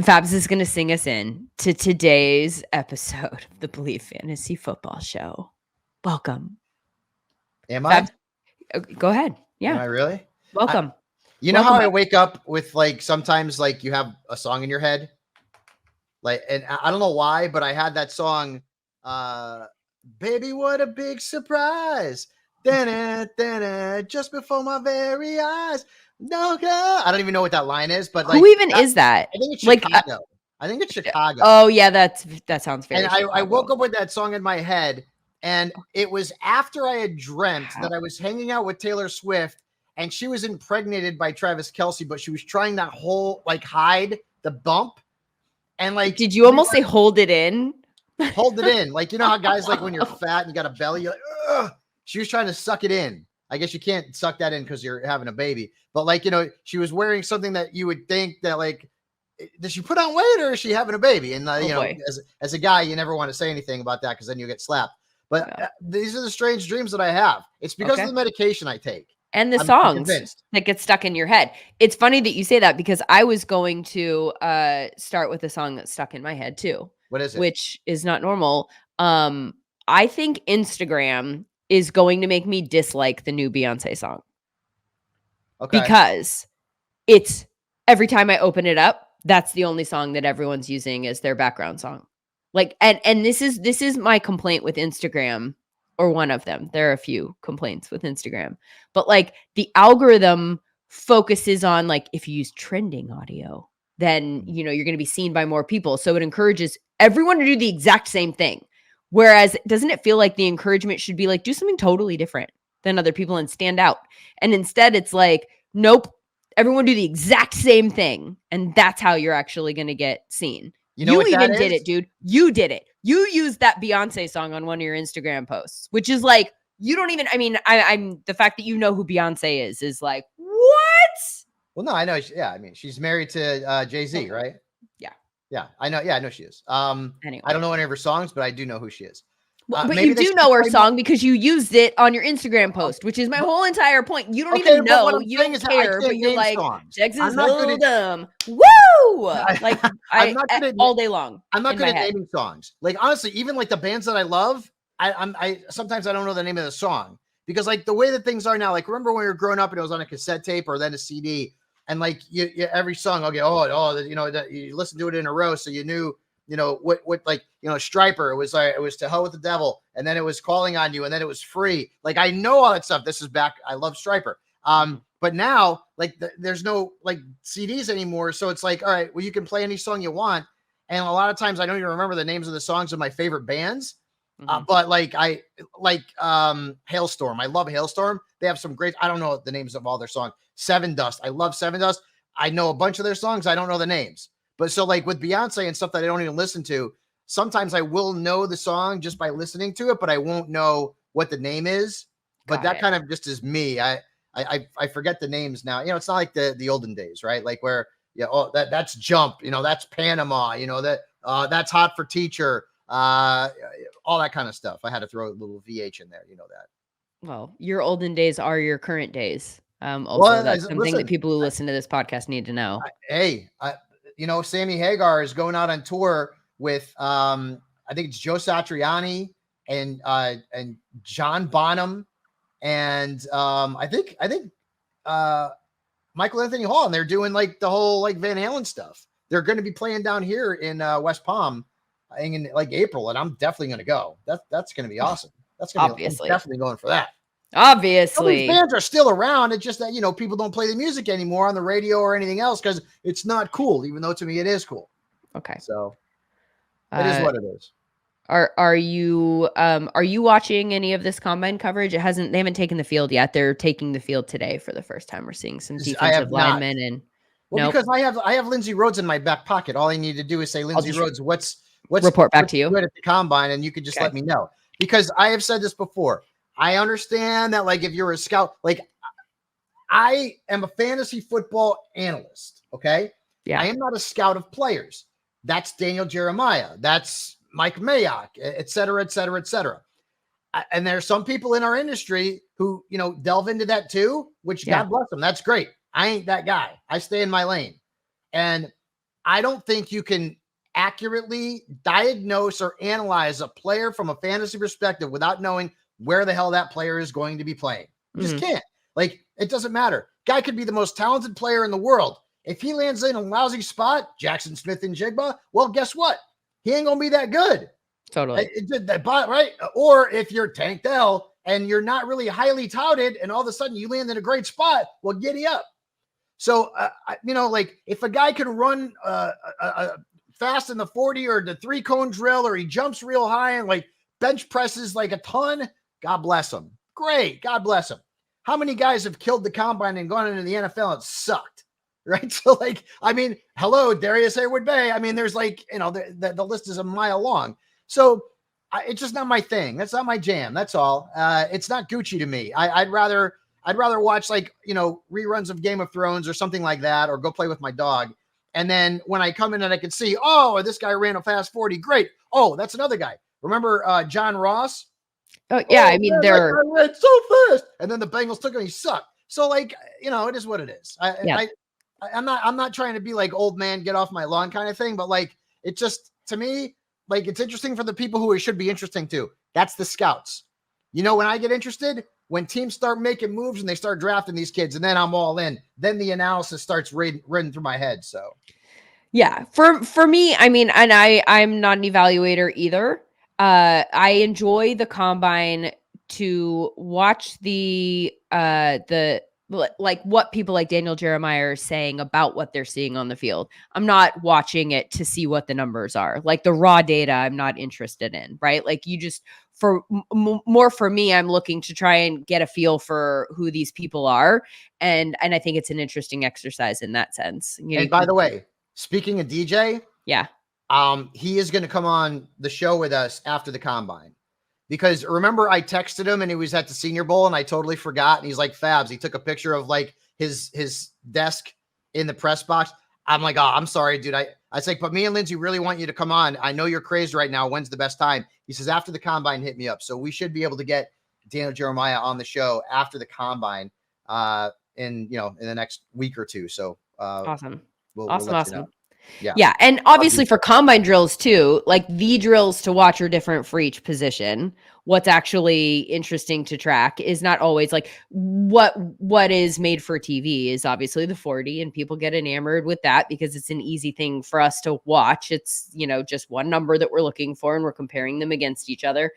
And Fabs is going to sing us in to today's episode of the BLEAV Fantasy Football Show. Welcome. Am Fabs, I? Go ahead. Yeah. Am I really? Welcome. You know how I wake up with like sometimes like you have a song in your head, like, and I don't know why, but I had that song, "Baby, What a Big Surprise." Just before my very eyes. No, I don't even know what that line is, but like, who even is that? I think it's Chicago. I think it's Chicago. Oh yeah, that sounds very. And I woke up with that song in my head, and it was after I had dreamt that I was hanging out with Taylor Swift, and she was impregnated by Travis Kelce, but she was trying that whole like hide the bump, and like, did you almost say hold it in? Hold it in, like, you know how guys like when you're fat and you got a belly, you're like, ugh. She was trying to suck it in. I guess you can't suck that in because you're having a baby, but like, you know, she was wearing something that you would think that like, does she put on weight or is she having a baby? And you know, as a guy, you never want to say anything about that because then you get slapped. But these are the strange dreams that I have. It's because of the medication I take and the songs that get stuck in your head. It's funny that you say that because I was going to start with a song that's stuck in my head too. What is it? Which is not normal. I think Instagram is going to make me dislike the new Beyonce song. Okay. Because it's every time I open it up, that's the only song that everyone's using as their background song. Like, and this is my complaint with Instagram, or one of them. There are a few complaints with Instagram, but like the algorithm focuses on like, if you use trending audio, then, you know, you're going to be seen by more people. So it encourages everyone to do the exact same thing. Whereas doesn't it feel like the encouragement should be like, do something totally different than other people and stand out? And instead it's like, nope, everyone do the exact same thing. And that's how you're actually going to get seen. You even did it, dude. You did it. You used that Beyonce song on one of your Instagram posts, which is like, you don't even, I mean, I'm the fact that you know who Beyonce is like, what? Well, no, I know. Yeah. I mean, she's married to Jay-Z, right? Yeah. Yeah, I know. Yeah, I know she is. Anyway. I don't know any of her songs, but I do know who she is. But you do know her song because you used it on your Instagram post, which is my whole entire point. You don't even know. You don't care, but you're like, Texas Hold'em. Woo! Like, I'm not good at all day long. I'm not good at naming songs. Like, honestly, even like the bands that I love, I sometimes I don't know the name of the song because like the way that things are now, like remember when we were growing up and it was on a cassette tape or then a CD. And like you every song, okay, you know, that you listen to it in a row, so you knew, you know, what like, you know, Striper, it was To Hell with the Devil, and then it was Calling on You, and then it was Free. Like I know all that stuff. This is back. I love Striper. But now like there's no like CDs anymore, so it's like, all right, well you can play any song you want, and a lot of times I don't even remember the names of the songs of my favorite bands. But like Hailstorm. I love Hailstorm. They have some great, I don't know the names of all their songs. Seven Dust. I love Seven Dust. I know a bunch of their songs. I don't know the names. But so like with Beyonce and stuff that I don't even listen to, sometimes I will know the song just by listening to it, but I won't know what the name is. But that kind of just is me. I forget the names now. You know, it's not like the olden days, right? Like where, yeah, oh, that's Jump, you know, that's Panama, you know, that's Hot for Teacher. All that kind of stuff. I had to throw a little VH in there. You know that. Well, your olden days are your current days. Also, that's something that people who listen to this podcast need to know. You know, Sammy Hagar is going out on tour with, I think it's Joe Satriani and John Bonham. And I think Michael Anthony Hall, and they're doing like the whole like Van Halen stuff. They're going to be playing down here in West Palm in like April, and I'm definitely going to go. That's going to be awesome. That's going to be, I'm definitely going for that. Obviously, these bands are still around. It's just that, you know, people don't play the music anymore on the radio or anything else because it's not cool, even though to me it is cool. Okay, so it is what it is. Are you watching any of this combine coverage? They haven't taken the field yet. They're taking the field today for the first time. We're seeing some defensive linemen and because I have Lindsay Rhodes in my back pocket. All I need to do is say, Lindsay Rhodes, what's report back to you at the combine, and you could just let me know. Because I have said this before. I understand that, like, if you're a scout, like, I am a fantasy football analyst. Okay. Yeah. I am not a scout of players. That's Daniel Jeremiah. That's Mike Mayock, et cetera, et cetera, et cetera. And there are some people in our industry who, you know, delve into that too, which God bless them. That's great. I ain't that guy. I stay in my lane. And I don't think you can accurately diagnose or analyze a player from a fantasy perspective without knowing where the hell that player is going to be playing. You just can't. Like, it doesn't matter. Guy could be the most talented player in the world. If he lands in a lousy spot, Jackson Smith and Jigba, well, guess what? He ain't going to be that good. Totally. Right? Or if you're Tank Dell and you're not really highly touted and all of a sudden you land in a great spot, well, giddy up. So, like if a guy can run fast in the 40 or the 3-cone drill, or he jumps real high and like bench presses like a ton, God bless him. Great. God bless him. How many guys have killed the combine and gone into the NFL and sucked? Right. So like, I mean, hello, Darius Hayward-Bay. I mean, there's like, the list is a mile long. So it's just not my thing. That's not my jam. That's all. It's not Gucci to me. I'd rather watch like, reruns of Game of Thrones or something like that, or go play with my dog. And then when I come in and I can see, oh, this guy ran a fast 40. Great. Oh, that's another guy. Remember John Ross? Oh yeah. I mean, they're ran so fast. And then the Bengals took him. He sucked. So like, it is what it is. I'm not trying to be like old man, get off my lawn kind of thing, but like, it just, to me, like, it's interesting for the people who it should be interesting to. That's the scouts. When I get interested, when teams start making moves and they start drafting these kids, and then I'm all in, then the analysis starts running through my head. So yeah, for me, I mean, and I'm not an evaluator either. I enjoy the combine to watch the like what people like Daniel Jeremiah are saying about what they're seeing on the field. I'm not watching it to see what the numbers are. Like the raw data, I'm not interested in, right? Like you just, more for me, I'm looking to try and get a feel for who these people are. And I think it's an interesting exercise in that sense. And by the way, speaking of DJ, yeah, he is going to come on the show with us after the combine. Because remember, I texted him and he was at the Senior Bowl and I totally forgot. And he's like, Fabs, he took a picture of like his desk in the press box. I'm like, oh, I'm sorry, dude. I was like, but me and Lindsay really want you to come on. I know you're crazy right now. When's the best time? He says, after the combine, hit me up. So we should be able to get Daniel Jeremiah on the show after the combine in the next week or two. So awesome. We'll awesome. let you know. Yeah. And obviously for combine drills too, like the drills to watch are different for each position. What's actually interesting to track is not always like what is made for TV is obviously the 40, and people get enamored with that because it's an easy thing for us to watch. It's, just one number that we're looking for and we're comparing them against each other.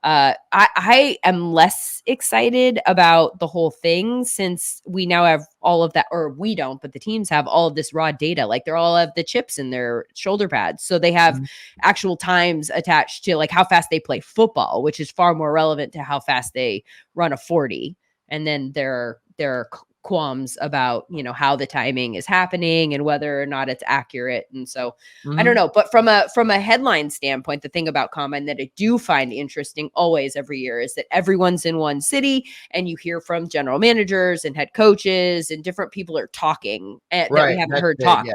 I am less excited about the whole thing since we now have all of that, or we don't, but the teams have all of this raw data. Like they're all have the chips in their shoulder pads. So they have actual times attached to like how fast they play football, which is far more relevant to how fast they run a 40. And then there are qualms about, how the timing is happening and whether or not it's accurate. And so I don't know, but from a headline standpoint, the thing about combine that I do find interesting always every year is that everyone's in one city and you hear from general managers and head coaches and different people are talking that we haven't heard talk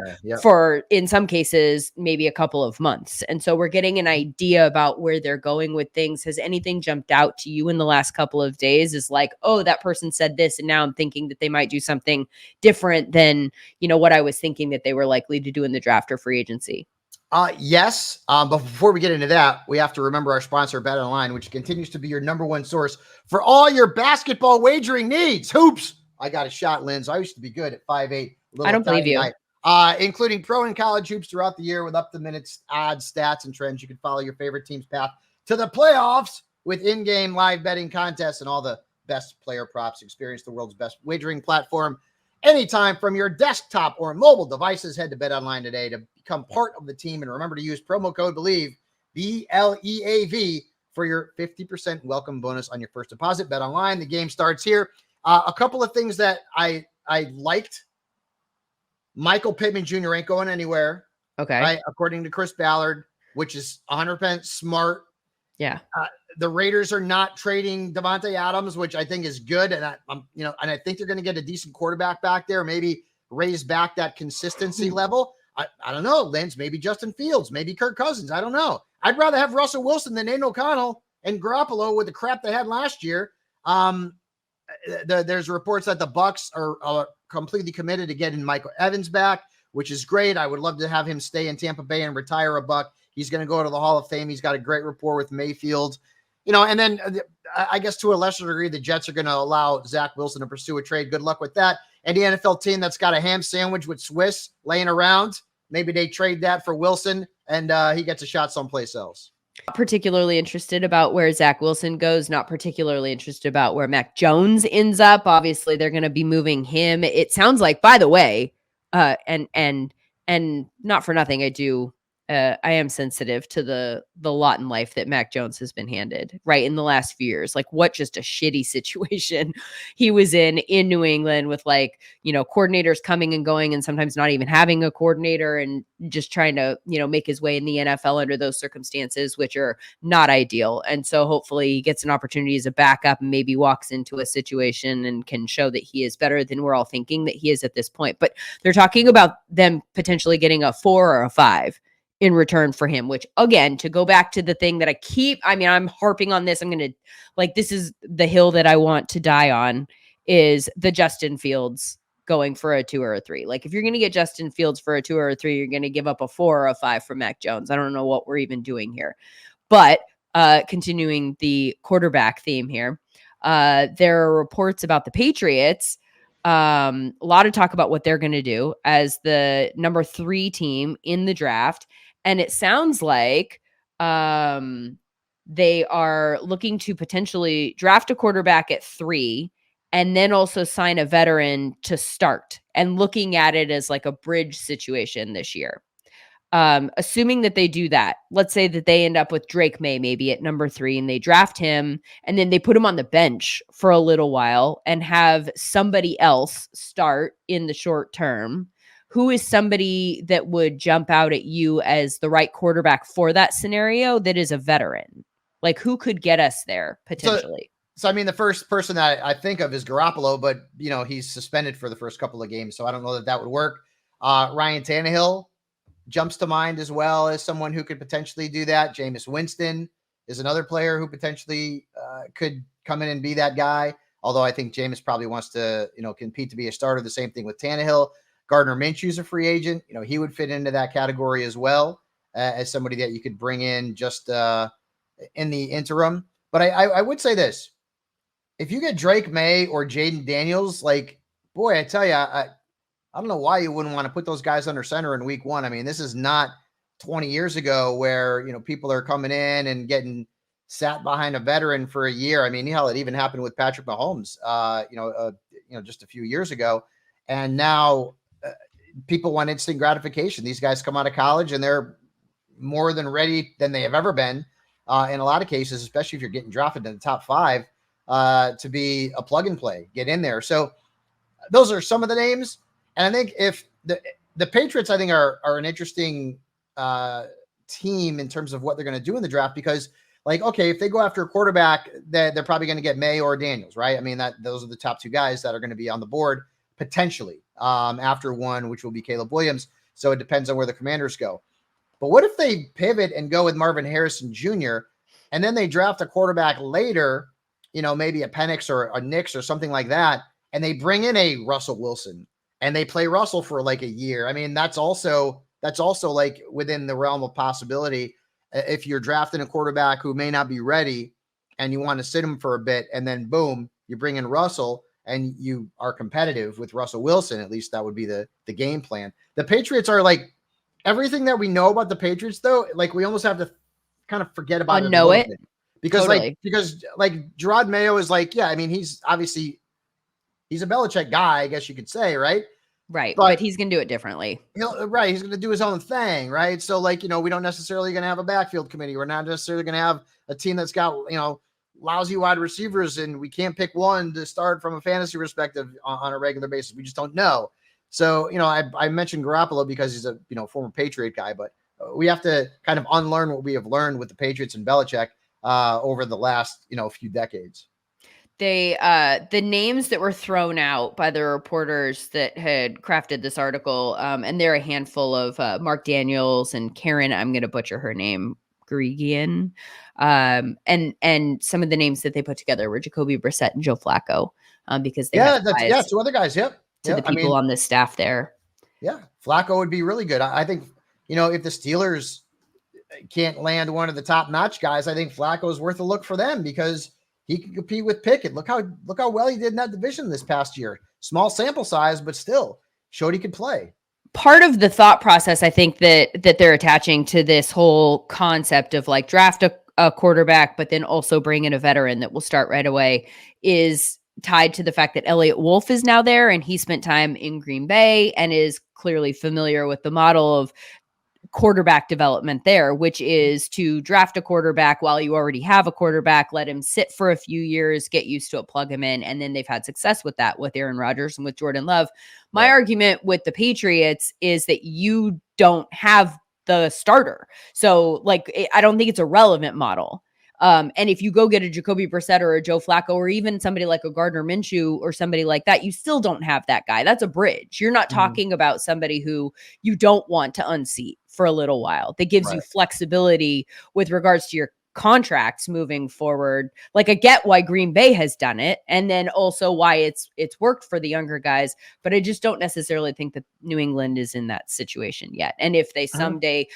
for, in some cases, maybe a couple of months. And so we're getting an idea about where they're going with things. Has anything jumped out to you in the last couple of days is like, oh, that person said this, and now I'm thinking that they might do something different than, what I was thinking that they were likely to do in the draft or free agency? Yes. But before we get into that, we have to remember our sponsor, Bet Online, which continues to be your number one source for all your basketball wagering needs. Hoops. I got a shot, Linz. I used to be good at 5'8". I don't believe you. Including pro and college hoops throughout the year with up-to-minutes, odds, stats, and trends. You can follow your favorite team's path to the playoffs with in-game live betting contests and all the best player props. Experience the world's best wagering platform anytime from your desktop or mobile devices. Head to Bet Online today to become part of the team, and remember to use promo code BLEAV, BLEAV, for your 50% welcome bonus on your first deposit. Bet Online. The game starts here. A couple of things that I liked. Michael Pittman Jr. ain't going anywhere. Okay. Right? According to Chris Ballard, which is 100% smart. Yeah. The Raiders are not trading Devontae Adams, which I think is good. And I think they're going to get a decent quarterback back there, maybe raise back that consistency level. I don't know, Linz, maybe Justin Fields, maybe Kirk Cousins. I don't know. I'd rather have Russell Wilson than Aiden O'Connell and Garoppolo with the crap they had last year. There's reports that the Bucs are completely committed to getting Michael Evans back, which is great. I would love to have him stay in Tampa Bay and retire a buck. He's going to go to the Hall of Fame. He's got a great rapport with Mayfield. And then I guess to a lesser degree, the Jets are going to allow Zach Wilson to pursue a trade. Good luck with that. Any NFL team that's got a ham sandwich with Swiss laying around, maybe they trade that for Wilson and he gets a shot someplace else. Not particularly interested about where Zach Wilson goes, not particularly interested about where Mac Jones ends up. Obviously, they're going to be moving him. It sounds like, by the way, and not for nothing, I am sensitive to the lot in life that Mac Jones has been handed, right, in the last few years. Like, what just a shitty situation he was in New England with, like, coordinators coming and going and sometimes not even having a coordinator and just trying to, make his way in the NFL under those circumstances, which are not ideal. And so hopefully he gets an opportunity as a backup and maybe walks into a situation and can show that he is better than we're all thinking that he is at this point. But they're talking about them potentially getting a 4 or a 5 in return for him, which, again, to go back to the thing that I'm harping on this. I'm going to, this is the hill that I want to die on, is the Justin Fields going for a 2 or a 3. Like, if you're going to get Justin Fields for a 2 or a 3, you're going to give up a 4 or a 5 for Mac Jones. I don't know what we're even doing here. But continuing the quarterback theme here, there are reports about the Patriots. A lot of talk about what they're going to do as the number 3 team in the draft. And it sounds like they are looking to potentially draft a quarterback at 3 and then also sign a veteran to start, and looking at it as like a bridge situation this year. Assuming that they do that, let's say that they end up with Drake May maybe at number 3 and they draft him and then they put him on the bench for a little while and have somebody else start in the short term. Who is somebody that would jump out at you as the right quarterback for that scenario that is a veteran? Like, who could get us there potentially? So the first person that I think of is Garoppolo, but he's suspended for the first couple of games, so I don't know that would work. Ryan Tannehill jumps to mind as well as someone who could potentially do that. Jameis Winston is another player who potentially could come in and be that guy. Although I think Jameis probably wants to, compete to be a starter. The same thing with Tannehill. Gardner Minshew's a free agent. He would fit into that category as well as somebody that you could bring in just in the interim. But I would say this. If you get Drake May or Jaden Daniels, boy, I tell you, I don't know why you wouldn't want to put those guys under center in week 1. This is not 20 years ago where, people are coming in and getting sat behind a veteran for a year. Hell, it even happened with Patrick Mahomes, just a few years ago. And now people want instant gratification. These guys come out of college and they're more than ready than they have ever been. In a lot of cases, especially if you're getting drafted in the top 5, to be a plug and play, get in there. So those are some of the names. And I think if the Patriots, I think are an interesting team in terms of what they're going to do in the draft, because okay, if they go after a quarterback, they're probably going to get May or Daniels, right? Those are the top 2 guys that are going to be on the board potentially after 1, which will be Caleb Williams. So it depends on where the Commanders go. But what if they pivot and go with Marvin Harrison Jr. and then they draft a quarterback later, maybe a Penix or a Nix or something like that, and they bring in a Russell Wilson and they play Russell for a year. That's also within the realm of possibility. If you're drafting a quarterback who may not be ready and you want to sit him for a bit, and then boom, you bring in Russell and you are competitive with Russell Wilson, at least that would be the game plan. The Patriots are everything that we know about the Patriots, though, we almost have to kind of forget about it. Because totally. because Gerard Mayo is he's obviously he's a Belichick guy, I guess you could say, right? Right. But he's going to do it differently. He's going to do his own thing, right? So we don't necessarily going to have a backfield committee. We're not necessarily going to have a team that's got, lousy wide receivers and we can't pick one to start from a fantasy perspective on a regular basis. We just don't know. So, I mentioned Garoppolo because he's a, former Patriot guy, but we have to kind of unlearn what we have learned with the Patriots and Belichick over the last, few decades. The names that were thrown out by the reporters that had crafted this article, and there are a handful of Mark Daniels and Karen, I'm going to butcher her name, Gregian, and some of the names that they put together were Jacoby Brissett and Joe Flacco, because they 2 other guys, yep. To the people on the staff there. Yeah, Flacco would be really good. I think, if the Steelers can't land one of the top-notch guys, I think Flacco is worth a look for them because he can compete with Pickett. Look how well he did in that division this past year. Small sample size, but still showed he could play. Part of the thought process, I think that they're attaching to this whole concept of like draft a quarterback, but then also bring in a veteran that will start right away is tied to the fact that Elliott Wolf is now there and he spent time in Green Bay and is clearly familiar with the model of quarterback development there, which is to draft a quarterback while you already have a quarterback, let him sit for a few years, get used to it, plug him in. And then they've had success with that with Aaron Rodgers and with Jordan Love. My argument with the Patriots is that you don't have the starter. So I don't think it's a relevant model. And if you go get a Jacoby Brissett or a Joe Flacco or even somebody like a Gardner Minshew or somebody like that, you still don't have that guy. That's a bridge. You're not talking about somebody who you don't want to unseat for a little while. That gives you flexibility with regards to your contracts moving forward. Like I get why Green Bay has done it and then also why it's worked for the younger guys, but I just don't necessarily think that New England is in that situation yet. And if they someday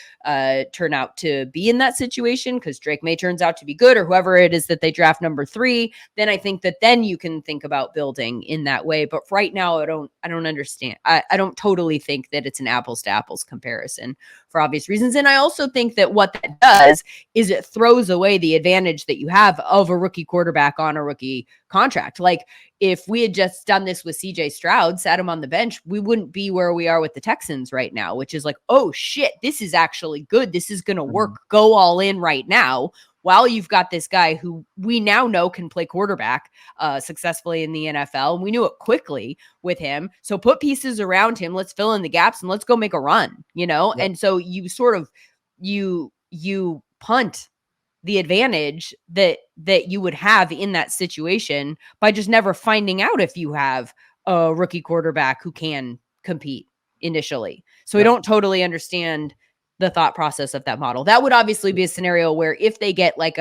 turn out to be in that situation because Drake May turns out to be good or whoever it is that they draft number 3, then I think that then you can think about building in that way. But right now I don't understand. I don't totally think that it's an apples to apples comparison for obvious reasons. And I also think that what that does is it throws away the advantage that you have of a rookie quarterback on a rookie contract. Like if we had just done this with CJ Stroud, sat him on the bench, we wouldn't be where we are with the Texans right now, which is like, oh shit, this is actually good. This is going to work. Go all in right now. While you've got this guy who we now know can play quarterback successfully in the NFL. And we knew it quickly with him. So put pieces around him. Let's fill in the gaps and let's go make a run, Yep. And so you sort of, you punt the advantage that you would have in that situation by just never finding out if you have a rookie quarterback who can compete initially. So I don't totally understand the thought process of that model. That would obviously be a scenario where if they get like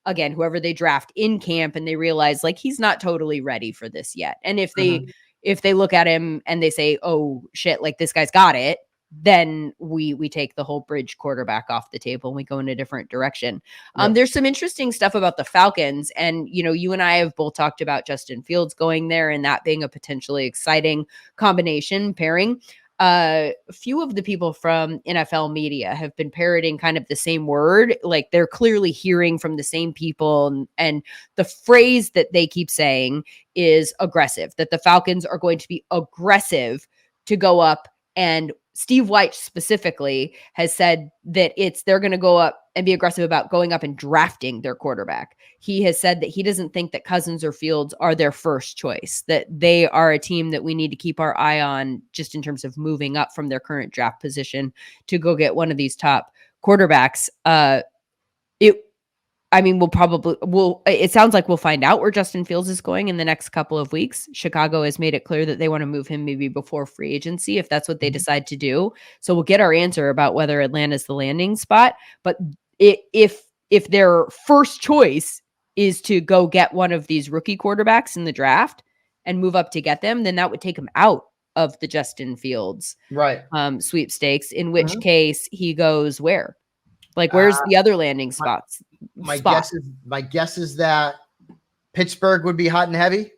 again, whoever they draft in camp and they realize like he's not totally ready for this yet. And if they look at him and they say, oh shit, like this guy's got it, then we take the whole bridge quarterback off the table and we go in a different direction. There's some interesting stuff about the Falcons. And, you and I have both talked about Justin Fields going there and that being a potentially exciting combination pairing. A few of the people from NFL media have been parroting kind of the same word. Like they're clearly hearing from the same people. And the phrase that they keep saying is aggressive, that the Falcons are going to be aggressive to go up. And Steve White specifically has said that they're going to go up and be aggressive about going up and drafting their quarterback. He has said that he doesn't think that Cousins or Fields are their first choice, that they are a team that we need to keep our eye on just in terms of moving up from their current draft position to go get one of these top quarterbacks. It sounds like we'll find out where Justin Fields is going in the next couple of weeks. Chicago has made it clear that they want to move him maybe before free agency, if that's what they decide to do. So we'll get our answer about whether Atlanta's the landing spot. But if their first choice is to go get one of these rookie quarterbacks in the draft and move up to get them, then that would take him out of the Justin Fields sweepstakes, in which case he goes where? Like, where's the other landing spots? My guess is that Pittsburgh would be hot and heavy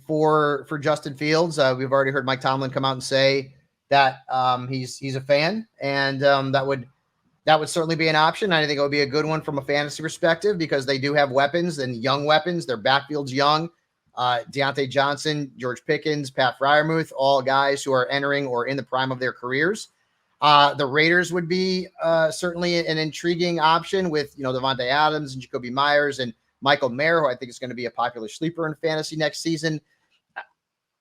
for Justin Fields. We've already heard Mike Tomlin come out and say that he's a fan, and that would certainly be an option. I think it would be a good one from a fantasy perspective because they do have weapons and young weapons. Their backfield's young. Deontay Johnson, George Pickens, Pat Freiermuth, all guys who are entering or in the prime of their careers. The Raiders would be certainly an intriguing option with, Devontae Adams and Jacoby Myers and Michael Mayer, who I think is going to be a popular sleeper in fantasy next season.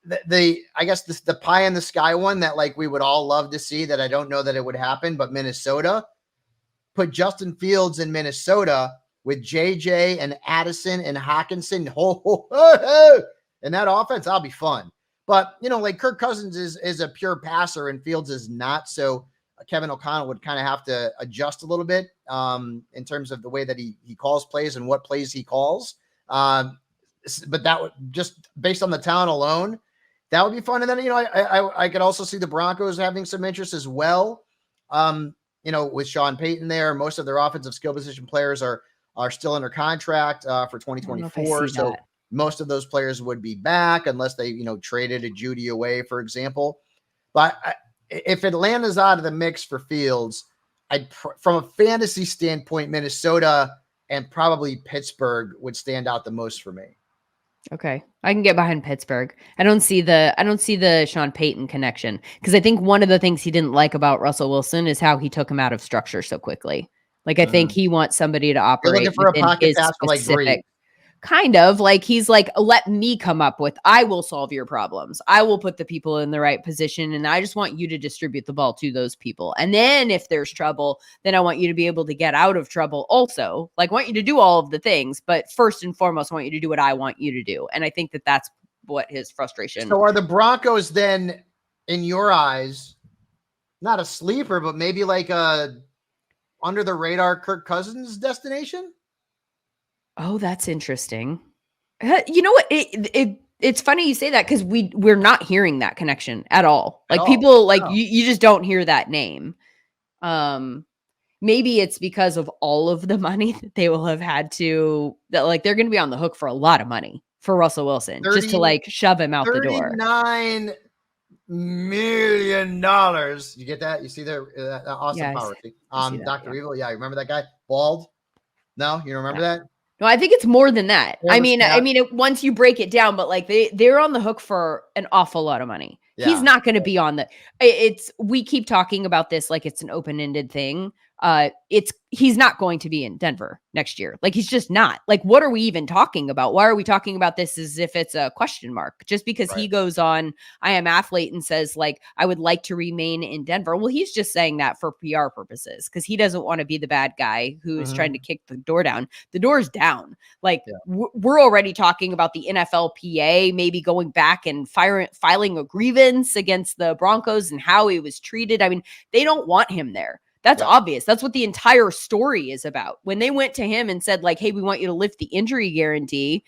I guess the pie in the sky one that like we would all love to see that I don't know that it would happen, but Minnesota, put Justin Fields in Minnesota with JJ and Addison and Hawkinson. And that offense, that'll be fun. But, like Kirk Cousins is a pure passer and Fields is not. So Kevin O'Connell would kind of have to adjust a little bit in terms of the way that he calls plays and what plays he calls. But that would just based on the talent alone, That would be fun. And then, I could also see the Broncos having some interest as well. With Sean Payton there, most of their offensive skill position players are still under contract for 2024. So most of those players would be back unless they, traded a Judy away, for example. But if Atlanta's out of the mix for Fields, from a fantasy standpoint, Minnesota and probably Pittsburgh would stand out the most for me. Okay. I can get behind Pittsburgh. I don't see the Sean Payton connection, because I think one of the things he didn't like about Russell Wilson is how he took him out of structure so quickly. Like, I think he wants somebody to operate. You're looking for a pocket pass for like Breeze. Kind of like he's like, let me come up with, I will solve your problems. I will put the people in the right position. And I just want you to distribute the ball to those people. And then if there's trouble, then I want you to be able to get out of trouble also. Like, I want you to do all of the things, but first and foremost, I want you to do what I want you to do. And I think that that's what his frustration. So are the Broncos then, in your eyes, not a sleeper, but maybe like a under the radar Kirk Cousins destination? Oh, that's interesting. You know what? It's funny you say that, because we're not hearing that connection at all. Like, people like you just don't hear that name. Maybe it's because of all of the money that they will have had to, that like they're going to be on the hook for a lot of money for Russell Wilson just to like shove him out the door. $39 million. You get that? You see that awesome power. Dr. Evil. Yeah, you remember that guy? Bald? No, you don't remember that? No, I think it's more than that. I mean, once you break it down, but like they're on the hook for an awful lot of money. Yeah. He's not going to be on we keep talking about this like it's an open-ended thing. He's not going to be in Denver next year. Like, he's just not. Like, what are we even talking about? Why are we talking about this as if it's a question mark? Just because he goes on I Am Athlete and says, like, I would like to remain in Denver. Well, he's just saying that for PR purposes, because he doesn't want to be the bad guy who is trying to kick the door down. The door's down. Like, we're already talking about the NFLPA maybe going back and filing a grievance against the Broncos and how he was treated. I mean, they don't want him there. That's obvious. That's what the entire story is about. When they went to him and said, like, hey, we want you to lift the injury guarantee,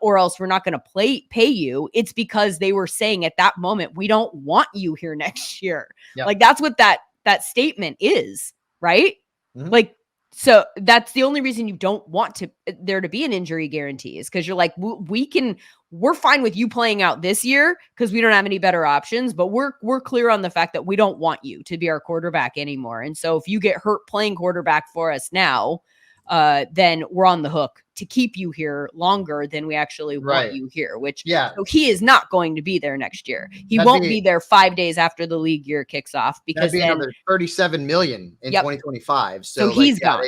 or else we're not going to pay you. It's because they were saying at that moment, we don't want you here next year. Yep. Like, that's what that statement is, right? Mm-hmm. Like, so that's the only reason you don't want there to be an injury guarantee, is because you're like, we're fine with you playing out this year because we don't have any better options, but we're clear on the fact that we don't want you to be our quarterback anymore. And so if you get hurt playing quarterback for us now, then we're on the hook to keep you here longer than we actually want you here, so he is not going to be there next year. He won't be there 5 days after the league year kicks off, because that'd be another $37 million in 2025. So he's gone.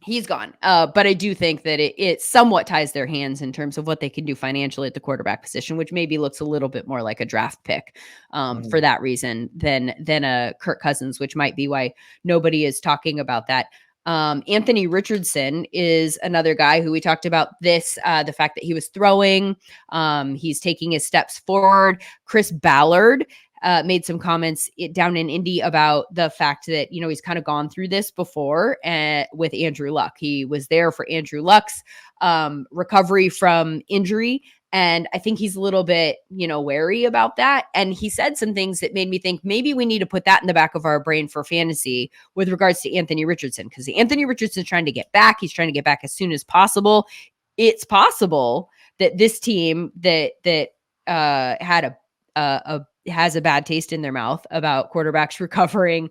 He's gone. But I do think that it somewhat ties their hands in terms of what they can do financially at the quarterback position, which maybe looks a little bit more like a draft pick for that reason than a Kirk Cousins, which might be why nobody is talking about that. Anthony Richardson is another guy who we talked about the fact that he was throwing, he's taking his steps forward. Chris Ballard made some comments down in Indy about the fact that, he's kind of gone through this before with Andrew Luck. He was there for Andrew Luck's recovery from injury. And I think he's a little bit, wary about that. And he said some things that made me think maybe we need to put that in the back of our brain for fantasy with regards to Anthony Richardson, because Anthony Richardson's trying to get back. He's trying to get back as soon as possible. It's possible that this team that had has a bad taste in their mouth about quarterbacks recovering,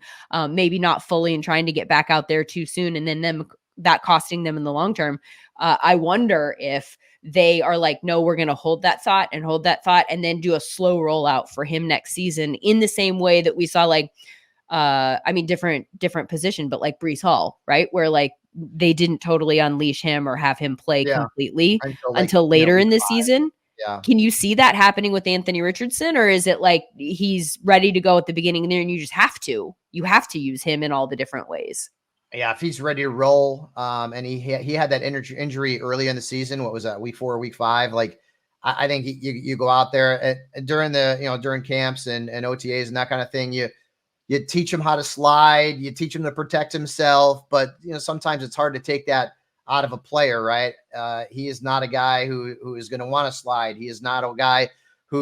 maybe not fully, and trying to get back out there too soon, and then that costing them in the long term. I wonder if they are like, no, we're going to hold that thought and then do a slow rollout for him next season, in the same way that we saw, like, different position, but like Breece Hall, right? Where like they didn't totally unleash him or have him play completely until later in the season. Yeah. Can you see that happening with Anthony Richardson, or is it like he's ready to go at the beginning there and you have to use him in all the different ways? Yeah, if he's ready to roll, and he had that injury early in the season. What was that? Week 4 or week 5? Like, I think you go out there during during camps and OTAs and that kind of thing. You teach him how to slide. You teach him to protect himself. But sometimes it's hard to take that out of a player, right? He is not a guy who is going to want to slide. He is not a guy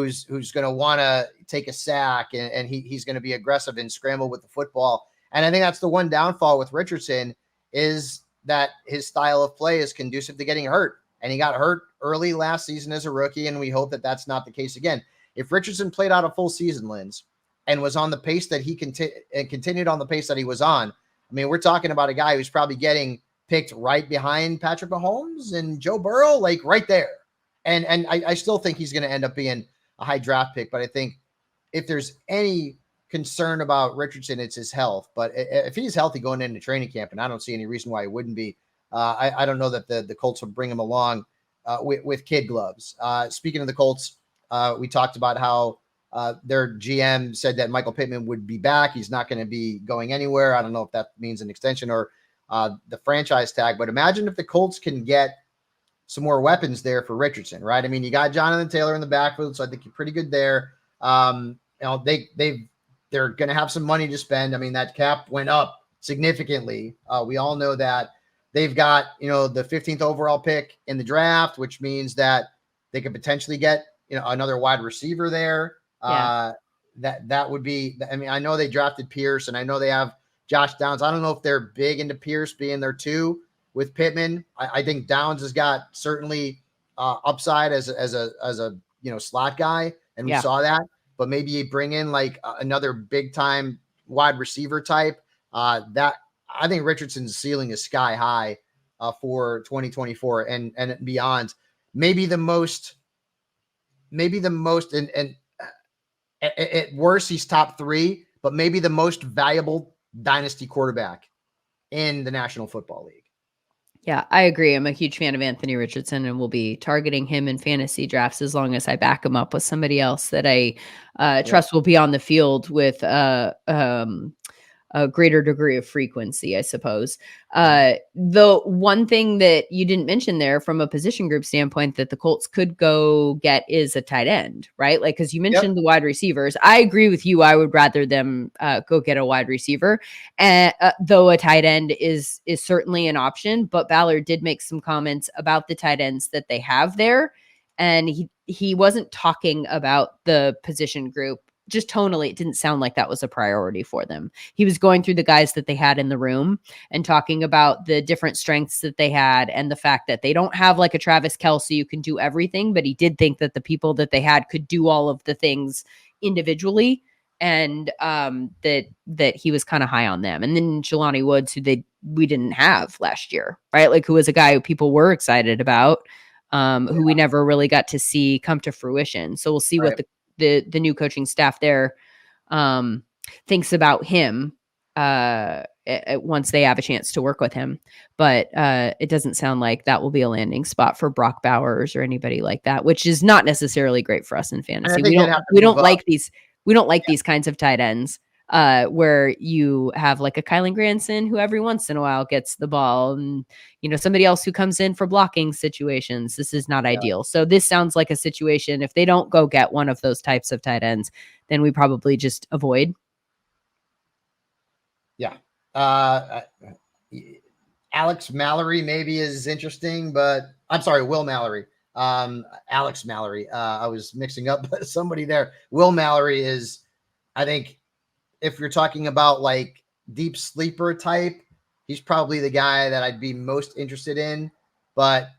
who's going to want to take a sack, and he's going to be aggressive and scramble with the football. And I think that's the one downfall with Richardson, is that his style of play is conducive to getting hurt. And he got hurt early last season as a rookie, and we hope that that's not the case again. If Richardson played out a full season, Linz, and was on the pace that he continued on the pace that he was on, I mean, we're talking about a guy who's probably getting picked right behind Patrick Mahomes and Joe Burrow, like right there. And I still think he's going to end up being a high draft pick. But I think if there's any concern about Richardson, it's his health. But if he's healthy going into training camp, and I don't see any reason why he wouldn't be, I don't know that the Colts will bring him along with kid gloves. Speaking of the Colts, we talked about how their GM said that Michael Pittman would be back. He's not going to be going anywhere. I don't know if that means an extension or the franchise tag. But imagine if the Colts can get some more weapons there for Richardson, right? I mean, you got Jonathan Taylor in the backfield, so I think you're pretty good there. You know, they're going to have some money to spend. I mean, that cap went up significantly. We all know that. They've got, you know, the 15th overall pick in the draft, which means that they could potentially get, you know, another wide receiver there. Yeah. That would be, I mean, I know they drafted Pierce, and I know they have Josh Downs. I don't know if they're big into Pierce being there too with Pittman. I think Downs has got certainly upside as a you know, slot guy, and we saw that. But maybe you bring in like another big time wide receiver type. That I think Richardson's ceiling is sky high for 2024 and beyond. Maybe the most, and at worst he's top 3, but maybe the most valuable dynasty quarterback in the National Football League. Yeah, I agree. I'm a huge fan of Anthony Richardson, and will be targeting him in fantasy drafts as long as I back him up with somebody else that I trust will be on the field with a greater degree of frequency, I suppose. The one thing that you didn't mention there from a position group standpoint that the Colts could go get is a tight end, right? Like, because you mentioned the wide receivers. I agree with you. I would rather them go get a wide receiver, and though a tight end is certainly an option. But Ballard did make some comments about the tight ends that they have there, and he wasn't talking about the position group. Just tonally, it didn't sound like that was a priority for them. He was going through the guys that they had in the room and talking about the different strengths that they had, and the fact that they don't have like a Travis Kelce who can do everything, but he did think that the people that they had could do all of the things individually, and that he was kind of high on them. And then Jelani Woods, who we didn't have last year, right? Like, who was a guy who people were excited about, who we never really got to see come to fruition. So we'll see what the new coaching staff there thinks about him once they have a chance to work with him. But it doesn't sound like that will be a landing spot for Brock Bowers or anybody like that, which is not necessarily great for us in fantasy. We don't like these kinds of tight ends where you have like a Kylan Granson who every once in a while gets the ball, and, you know, somebody else who comes in for blocking situations. This is not ideal. So this sounds like a situation, if they don't go get one of those types of tight ends, then we probably just avoid. Yeah. Alex Mallory maybe is interesting, but I'm sorry, Will Mallory. Alex Mallory. I was mixing up somebody there. Will Mallory is, I think, if you're talking about like deep sleeper type, he's probably the guy that I'd be most interested in. But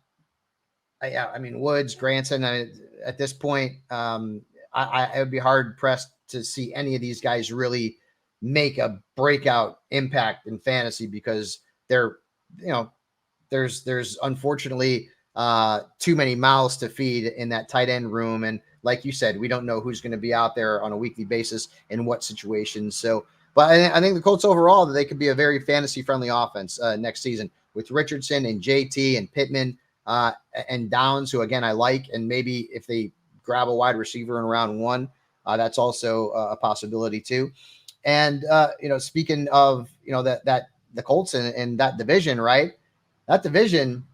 I mean, Woods, Granson, at this point, I would be hard pressed to see any of these guys really make a breakout impact in fantasy, because they're, you know, there's unfortunately too many mouths to feed in that tight end room. And like you said, we don't know who's going to be out there on a weekly basis in what situations. So, but I think the Colts overall, they could be a very fantasy friendly offense next season with Richardson and JT and Pittman and Downs, who again, I like. And maybe if they grab a wide receiver in round 1, that's also a possibility too. And, you know, speaking of, you know, that the Colts in that division, right? That division,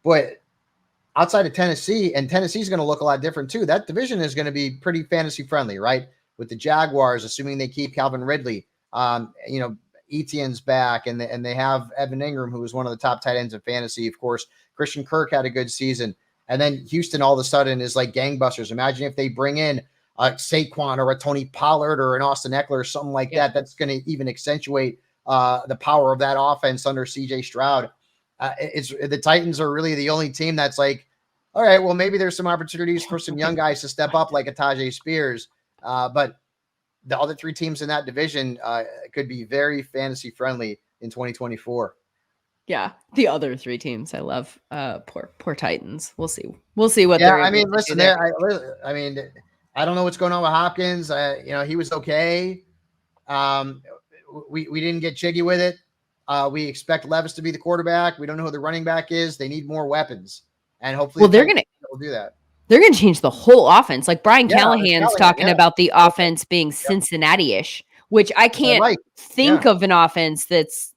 boy, outside of Tennessee, and Tennessee's going to look a lot different too. That division is going to be pretty fantasy friendly, right? With the Jaguars, assuming they keep Calvin Ridley, you know, Etienne's back, and they have Evan Ingram, who was one of the top tight ends in fantasy. Of course, Christian Kirk had a good season. And then Houston all of a sudden is like gangbusters. Imagine if they bring in a Saquon or a Tony Pollard or an Austin Eckler or something like that. That's going to even accentuate the power of that offense under CJ Stroud. It's the Titans are really the only team that's like, all right, well, maybe there's some opportunities for some young guys to step up like a Tajay Spears. But the other three teams in that division could be very fantasy friendly in 2024. Yeah, the other three teams I love. Poor Titans. We'll see. We'll see what they're. I mean, listen, I mean, I don't know what's going on with Hopkins. He was okay. We didn't get jiggy with it. We expect Levis to be the quarterback. We don't know who the running back is. They need more weapons, and hopefully, they're gonna do that. They're going to change the whole offense. Like Brian Callahan's talking about the offense being Cincinnati-ish, which I can't think of an offense that's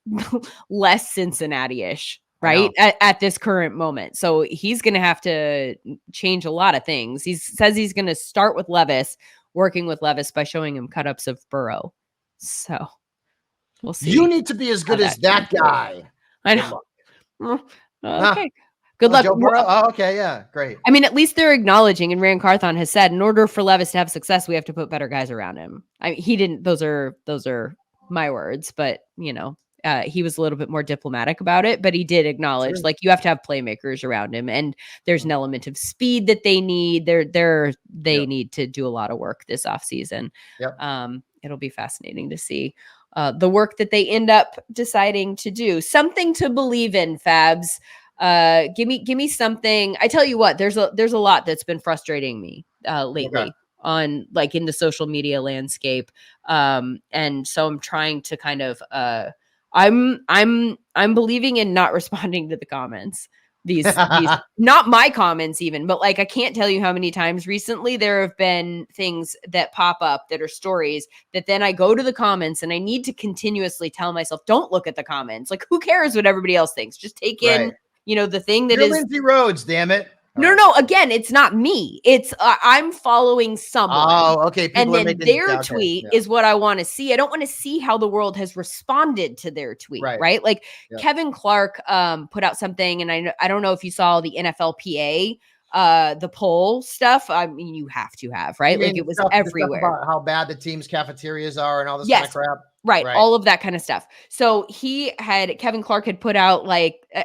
less Cincinnati-ish, right? At this current moment. So he's going to have to change a lot of things. He says he's going to start with Levis, working with Levis by showing him cut-ups of Burrow. So we'll see. You need to be as good as that guy. I know. Okay. Good luck. Okay, yeah, great. I mean, at least they're acknowledging, and Rand Carthon has said, in order for Levis to have success, we have to put better guys around him. I mean, he didn't. Those are my words, but he was a little bit more diplomatic about it. But he did acknowledge, like, you have to have playmakers around him, and there's an element of speed that they need. They need to do a lot of work this offseason. It'll be fascinating to see the work that they end up deciding to do. Something to believe in, Fabs. Give me something. I tell you what, there's a lot that's been frustrating me lately on like in the social media landscape. And so I'm trying to kind of I'm believing in not responding to the comments. These not my comments even, but like I can't tell you how many times recently there have been things that pop up that are stories that then I go to the comments and I need to continuously tell myself, don't look at the comments. Like, who cares what everybody else thinks? Just take in the thing that is Lindsay Rhodes, damn it. No. Again, it's not me. It's I'm following someone. Oh, okay. And then their tweet is what I want to see. I don't want to see how the world has responded to their tweet, right? Like Kevin Clark put out something, and I don't know if you saw the NFLPA, the poll stuff. I mean, you have to have, right? Like it was everywhere. About how bad the team's cafeterias are and all this kind of crap. Right. All of that kind of stuff. So Kevin Clark had put out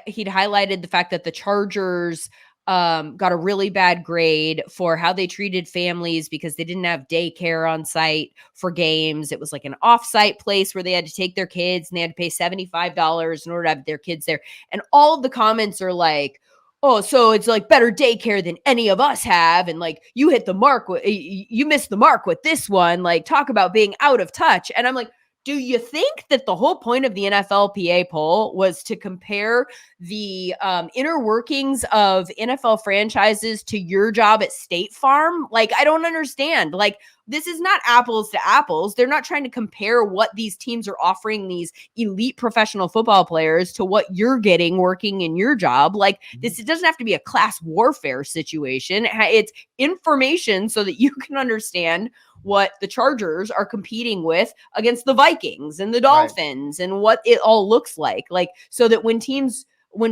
he'd highlighted the fact that the Chargers got a really bad grade for how they treated families because they didn't have daycare on site for games. It was like an off-site place where they had to take their kids and they had to pay $75 in order to have their kids there. And all of the comments are like, oh, so it's like better daycare than any of us have. And like, you hit the mark. You missed the mark with this one. Like, talk about being out of touch. And I'm like, do you think that the whole point of the NFLPA poll was to compare the inner workings of NFL franchises to your job at State Farm? Like, I don't understand. Like, this is not apples to apples. They're not trying to compare what these teams are offering these elite professional football players to what you're getting working in your job. Like, this, it doesn't have to be a class warfare situation. It's information so that you can understand what the Chargers are competing with against the Vikings and the Dolphins and what it all looks like so that when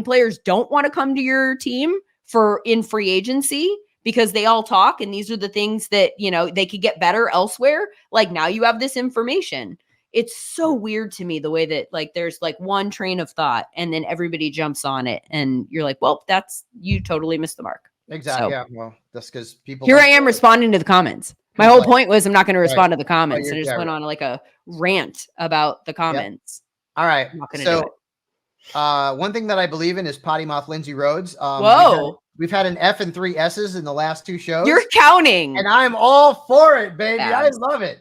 players don't want to come to your team in free agency because they all talk and these are the things that, they could get better elsewhere. Like, now you have this information. It's so weird to me the way that there's one train of thought and then everybody jumps on it and you're like, well, you totally missed the mark. Exactly. So, yeah. Well, that's because people. Here I am responding to the comments. My whole point was I'm not going to respond to the comments. I just went on a rant about the comments. All right. So one thing that I believe in is potty mouth Lindsay Rhodes. Whoa. We've had an F and 3 S's in the last 2 shows. You're counting. And I'm all for it, baby. I love it.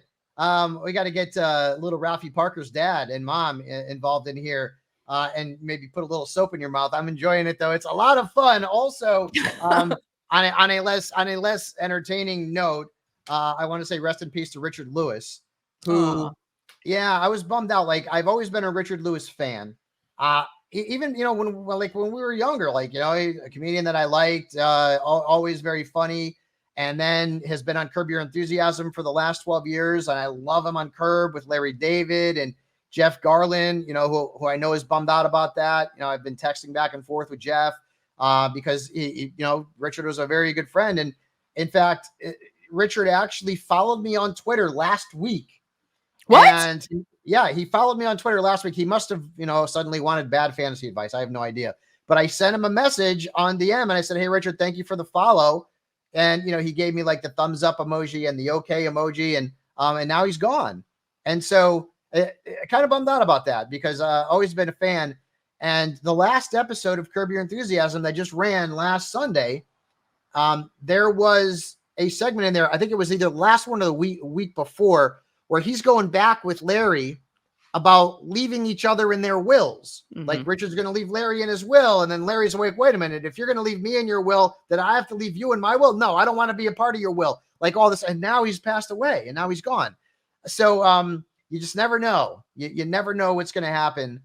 We got to get little Ralphie Parker's dad and mom involved in here and maybe put a little soap in your mouth. I'm enjoying it, though. It's a lot of fun. Also, on a less entertaining note, I want to say rest in peace to Richard Lewis, who, I was bummed out. Like, I've always been a Richard Lewis fan. Even, when we were younger, a comedian that I liked, always very funny, and then has been on Curb Your Enthusiasm for the last 12 years. And I love him on Curb with Larry David and Jeff Garland, who I know is bummed out about that. I've been texting back and forth with Jeff. because Richard was a very good friend. And in fact, Richard actually followed me on Twitter last week. What? And yeah, he followed me on Twitter last week. He must have, suddenly wanted bad fantasy advice. I have no idea. But I sent him a message on DM and I said, "Hey, Richard, thank you for the follow." And, he gave me like the thumbs up emoji and the okay emoji. And now he's gone. And so I kind of bummed out about that because always been a fan. And the last episode of Curb Your Enthusiasm that just ran last Sunday, there was a segment in there. I think it was either the last one or the week before, where he's going back with Larry about leaving each other in their wills. Mm-hmm. Like Richard's going to leave Larry in his will. And then Larry's like, wait a minute, if you're going to leave me in your will, then I have to leave you in my will. No, I don't want to be a part of your will. Like all this. And now he's passed away and now he's gone. So you just never know. You never know what's going to happen.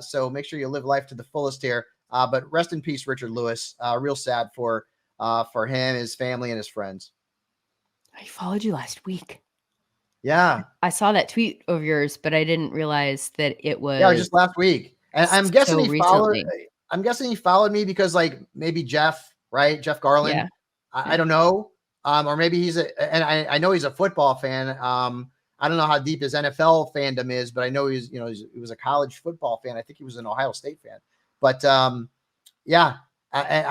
So make sure you live life to the fullest here. But rest in peace, Richard Lewis. Real sad for him, his family, and his friends. I followed you last week. Yeah. I saw that tweet of yours, but I didn't realize that it was just last week. And I'm guessing he followed me because like maybe Jeff, right? Jeff Garland. Yeah. I don't know. Or maybe and I know he's a football fan. I don't know how deep his NFL fandom is, but I know he was a college football fan. I think he was an Ohio State fan. But I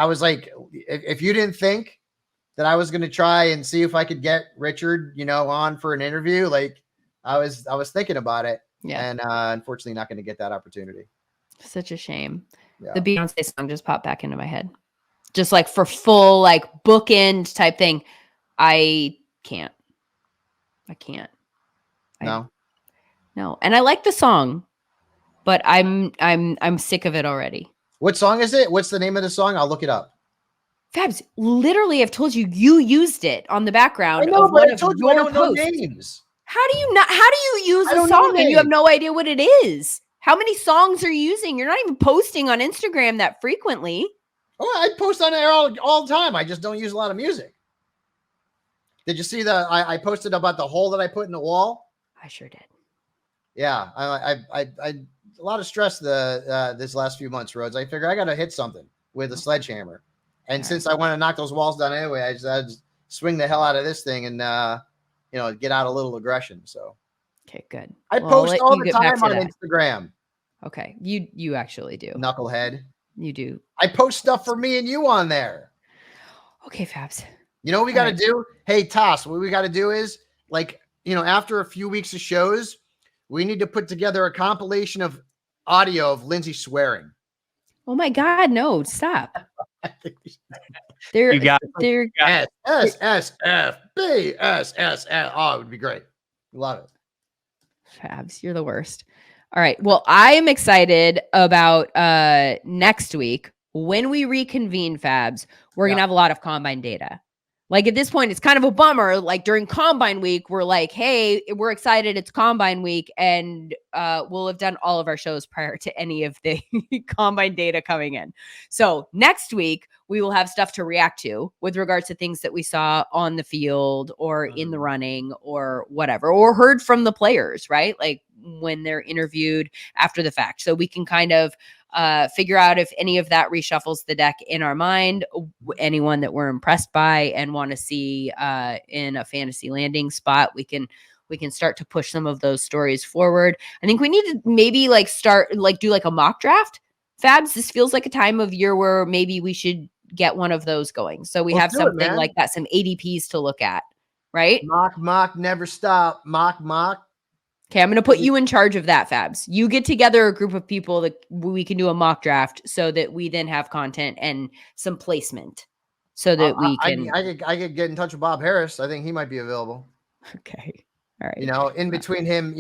was like, if you didn't think that I was going to try and see if I could get Richard, on for an interview, like I was thinking about it. Yeah. And unfortunately not going to get that opportunity. Such a shame. Yeah. The Beyonce song just popped back into my head. Just like for full, like bookend type thing. I can't. No. And I like the song, but I'm sick of it already. What song is it? What's the name of the song? I'll look it up. Fabs, literally, I've told you used it on the background. I know, but I told you I don't know names. How do you use a song and you have no idea what it is? How many songs are you using? You're not even posting on Instagram that frequently. Oh, I post on there all the time. I just don't use a lot of music. Did you see I posted about the hole that I put in the wall? I sure did. Yeah, I a lot of stress this last few months, Rhodes. I figure I got to hit something with a sledgehammer. And since I want to knock those walls down anyway, I just swing the hell out of this thing and, get out a little aggression. So, okay, good. I post all the time on Instagram. Okay, you actually do. Knucklehead. You do. I post stuff for me and you on there. Okay, Fabs. You know what we got to do? Hey, Toss, what we got to do is after a few weeks of shows, we need to put together a compilation of audio of Lindsay swearing. Oh my God, no, stop. They're SSFBSSF. Oh, it would be great. Love it. Fabs, you're the worst. All right. Well, I am excited about next week when we reconvene, Fabs. We're going to have a lot of combine data. Like at this point, it's kind of a bummer. Like during combine week, we're like, hey, we're excited. It's combine week. And we'll have done all of our shows prior to any of the combine data coming in. So next week, we will have stuff to react to with regards to things that we saw on the field or in the running or whatever, or heard from the players, right? Like when they're interviewed after the fact. So we can kind of figure out if any of that reshuffles the deck in our mind, anyone that we're impressed by and want to see in a fantasy landing spot, we can start to push some of those stories forward. I think we need to maybe do a mock draft. Fabs, this feels like a time of year where maybe we should get one of those going. So we have something like that, some ADPs to look at, right? Mock, never stop. Mock. Okay, I'm going to put you in charge of that, Fabs. You get together a group of people that we can do a mock draft so that we then have content and some placement so that we can... I could get in touch with Bob Harris. I think he might be available. Okay. All right. In between him,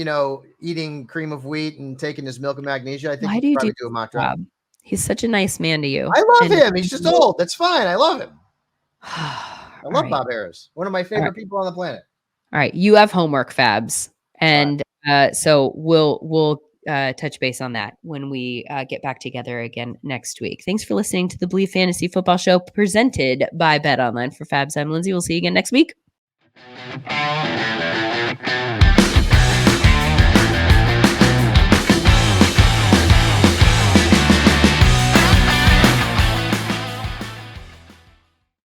eating cream of wheat and taking his milk and magnesia, I think he could probably do a mock draft. He's such a nice man to you. I love him. He's just old. That's fine. I love him. I love Bob Harris. One of my favorite people on the planet. All right. You have homework, Fabs. And so we'll touch base on that when we get back together again next week. Thanks for listening to the BLEAV Fantasy Football Show presented by Bet Online. For Fabs, I'm Lindsay. We'll see you again next week.